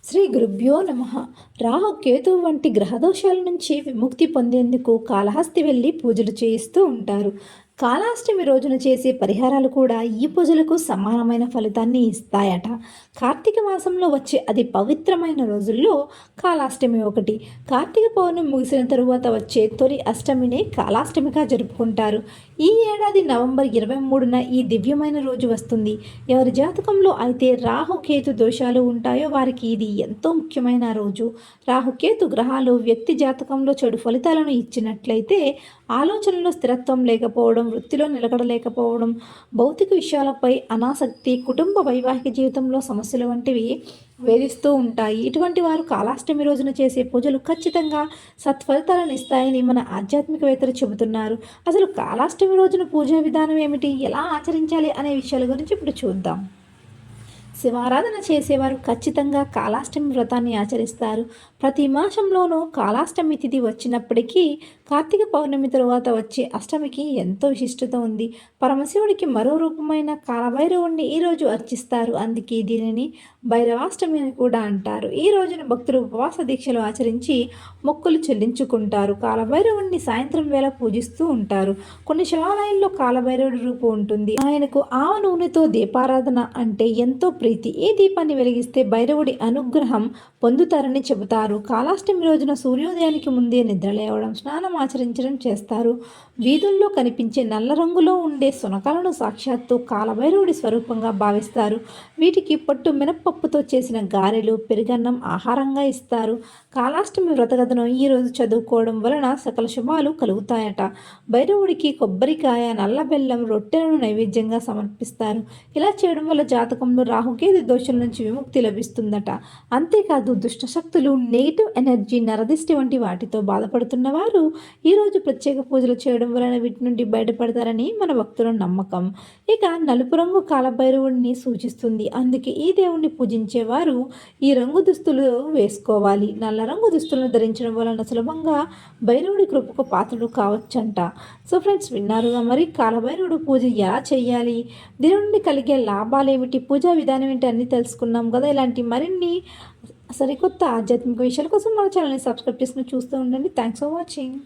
శ్రీ గురుభ్యో నమః. రాహు కేతు వంటి గ్రహదోషాల నుంచి విముక్తి పొందేందుకు కాళహస్తి వెళ్ళి పూజలు చేయిస్తూ ఉంటారు. కాళాష్టమి రోజున చేసే పరిహారాలు కూడా ఈ పూజలకు సమానమైన ఫలితాన్ని ఇస్తాయట. కార్తీక మాసంలో వచ్చే అతి పవిత్రమైన రోజుల్లో కాళాష్టమి ఒకటి. కార్తీక పౌర్ణమి ముగిసిన తరువాత వచ్చే తొలి అష్టమినే కాళాష్టమిగా జరుపుకుంటారు. ఈ ఏడాది నవంబర్ 23న ఈ దివ్యమైన రోజు వస్తుంది. ఎవరి జాతకంలో అయితే రాహుకేతు దోషాలు ఉంటాయో వారికి ఇది ఎంతో ముఖ్యమైన రోజు. రాహుకేతు గ్రహాలు వ్యక్తి జాతకంలో చెడు ఫలితాలను ఇచ్చినట్లయితే ఆలోచనలో స్థిరత్వం లేకపోవడం, వృత్తిలో నిలకడలేకపోవడం, భౌతిక విషయాలపై అనాసక్తి, కుటుంబ వైవాహిక జీవితంలో సమస్యలు వంటివి వేధిస్తూ ఉంటాయి. ఇటువంటి వారు కాళాష్టమి రోజున చేసే పూజలు ఖచ్చితంగా సత్ఫలితాలను ఇస్తాయని మన ఆధ్యాత్మికవేత్తలు చెబుతున్నారు. అసలు కాళాష్టమి రోజున పూజా విధానం ఏమిటి, ఎలా ఆచరించాలి అనే విషయాల గురించి ఇప్పుడు చూద్దాం. శివారాధన చేసేవారు ఖచ్చితంగా కాళాష్టమి వ్రతాన్ని ఆచరిస్తారు. ప్రతి మాసంలోనూ కాళాష్టమి తిథి వచ్చినప్పటికీ కార్తీక పౌర్ణమి తరువాత వచ్చే అష్టమికి ఎంతో విశిష్టత ఉంది. పరమశివుడికి మరో రూపమైన కాలభైరవుణ్ణి ఈరోజు అర్చిస్తారు. అందుకే దీనిని భైరవాష్టమి అని కూడా అంటారు. ఈ రోజున భక్తులు ఉపవాస దీక్షలు ఆచరించి మొక్కులు చెల్లించుకుంటారు. కాలభైరవుణ్ణి సాయంత్రం వేళ పూజిస్తూ ఉంటారు. కొన్ని శివాలయాల్లో కాలభైరవుడి రూపం ఉంటుంది. ఆయనకు ఆవ నూనెతో దీపారాధన అంటే ఎంతో ప్రీతి. ఈ దీపాన్ని వెలిగిస్తే భైరవుడి అనుగ్రహం పొందుతారని చెబుతారు. కాళాష్టమి రోజున సూర్యోదయానికి ముందే నిద్రలేవడం, స్నానం ఆచరించడం చేస్తారు. వీధుల్లో కనిపించే నల్ల రంగులో ఉండే సునకాలను సాక్షాత్తు కాలభైరవుడి స్వరూపంగా భావిస్తారు. వీటికి పట్టు మినప్పప్పుతో చేసిన గారెలు, పెరుగన్నం ఆహారంగా ఇస్తారు. కాళాష్టమి వ్రతకథను ఈరోజు చదువుకోవడం వలన సకల శుభాలు కలుగుతాయట. భైరవుడికి కొబ్బరికాయ, నల్ల బెల్లం, రొట్టెలను నైవేద్యంగా సమర్పిస్తారు. ఇలా చేయడం వల్ల జాతకంలో రాహుకేతు దోషం నుంచి విముక్తి లభిస్తుందట. అంతేకాదు దుష్టశక్తులు, నెగిటివ్ ఎనర్జీ, నరదిష్టి వంటి వాటితో బాధపడుతున్న వారు ఈరోజు ప్రత్యేక పూజలు చేయడం వలన వీటి నుండి బయటపడతారని మన భక్తుల నమ్మకం. ఇక నలుపు రంగు కాలభైరవుడిని సూచిస్తుంది. అందుకే ఈ దేవుణ్ణి పూజించేవారు ఈ రంగు దుస్తులు వేసుకోవాలి. నల్ల రంగు దుస్తులను ధరించడం వలన సులభంగా భైరవుడి కృపకు పాత్రలు కావచ్చంట. సో ఫ్రెండ్స్, విన్నారుగా మరి కాలభైరవుడు పూజ ఎలా చేయాలి, దీని నుండి కలిగే లాభాలు ఏమిటి, పూజా విధానం ఏంటి అన్నీ తెలుసుకున్నాం కదా. ఇలాంటి మరిన్ని సరికొత్త ఆధ్యాత్మిక విషయాల కోసం మన ఛానల్ని సబ్స్క్రైబ్ చేసుకుని చూస్తూ ఉండండి. Thanks for watching.